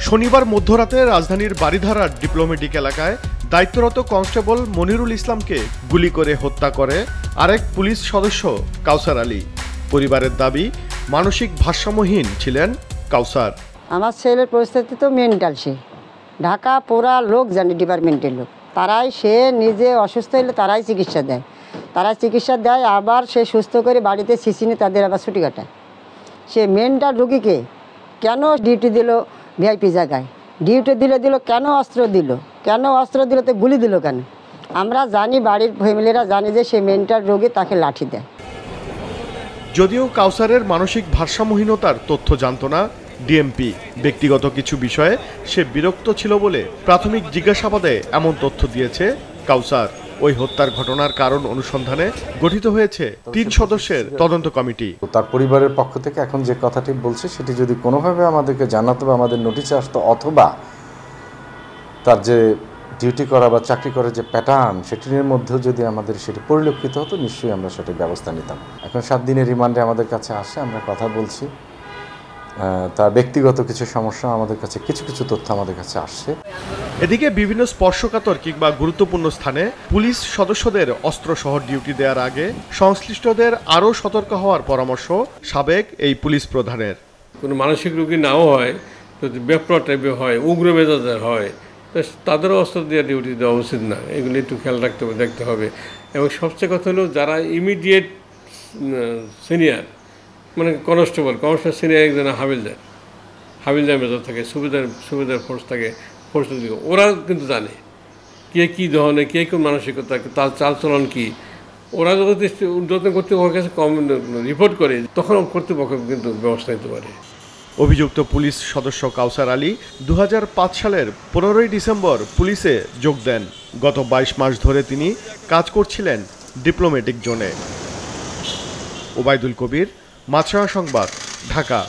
শনিবার মধ্যরাতে রাজধানীর বারিধারার ডিপ্লোমেটিক এলাকায় দায়িত্বরত কনস্টেবল মনিরুল ইসলামকে গুলি করে হত্যা করে আরেক পুলিশ সদস্য কাউসার আলী। পরিবারের দাবি, মানসিক ভারসাম্যহীন ছিলেন কাউসার। আমার ছেলের পরিস্থিতি তো মেন্টাল, সে ঢাকা পোড়া লোক জানে, ডিপার্টমেন্টের লোক, তারাই সে নিজে অসুস্থ হলে তারাই চিকিৎসা দেয়, আবার সে সুস্থ করে বাড়িতে সিসিনে তাদের আবার ছুটি কাটায়। সে মেন্টাল রুগীকে কেন ডিউটি দিল ভিআইপি জায়গায়, ডিউটি দিল কেন অস্ত্র দিল তো গুলি দিল কেন? আমরা জানি, বাড়ির ফ্যামিলিরা জানে যে সে মেন্টাল রোগী, তাকে লাঠি দেয়। যদিও কাউসারের মানসিক ভারসাম্যহীনতার তথ্য জানত না ডিএমপি, ব্যক্তিগত কিছু বিষয়ে সে বিরক্ত ছিল বলে প্রাথমিক জিজ্ঞাসাবাদে এমন তথ্য দিয়েছে কাউসার। ওই হত্যার ঘটনার কারণ অনুসন্ধানে গঠিত হয়েছে 3 সদস্যের তদন্ত কমিটি। তার পরিবারের পক্ষ থেকে এখন যে কথাটি বলছে সেটি যদি কোনোভাবে আমাদেরকে জানাতো বা আমাদের নোটিশে আসতো, অথবা তার যে ডিউটি করা বা চাকরি করার যে প্যাটার্ন সেটির মধ্যেও যদি আমাদের সেটি পরিলক্ষিত হতো, নিশ্চয়ই আমরা সেটি ব্যবস্থা নিতাম। এখন 7 দিনের রিমান্ডে আমাদের কাছে আসে, আমরা কথা বলছি। তার ব্যক্তিগত কিছু সমস্যা আমাদের কাছে, কিছু তথ্য আমাদের কাছে আসছে। এদিকে বিভিন্ন স্পর্শকাতর কিংবা গুরুত্বপূর্ণ স্থানে পুলিশ সদস্যদের অস্ত্রসহ ডিউটি দেওয়ার আগে সংশ্লিষ্টদের আরও সতর্ক হওয়ার পরামর্শ সাবেক এই পুলিশ প্রধানের। কোনো মানসিক রোগী নাও হয়, যদি বেপরোয়া টাইপের হয়, উগ্র মেজাজের হয়, তাদেরও অস্ত্র দিয়ে ডিউটি দেওয়া উচিত না। এগুলি একটু খেয়াল দেখতে হবে। এবং সবচেয়ে কথা হলো, যারা ইমিডিয়েট সিনিয়র, মানে কনস্টেবল সিনিয়র, একজন হাবিলদার মেজর থাকে, সুবিধার ফোর্স থাকে, ওরা কিন্তু জানে কে কী ধরনের, কে কোন মানসিকতা, তার চালচলন কী। ওরা যদি উদ্বোধন কর্তৃপক্ষের কাছে রিপোর্ট করে, তখন কর্তৃপক্ষ কিন্তু ব্যবস্থা নিতে পারে। অভিযুক্ত পুলিশ সদস্য কাউসার আলী 2005 সালের 15ই ডিসেম্বর পুলিশে যোগ দেন। গত 22 মাস ধরে তিনি কাজ করছিলেন ডিপ্লোমেটিক জোনে। ওবায়দুল কবির, মাছরাঙা সংবাদ, ঢাকা।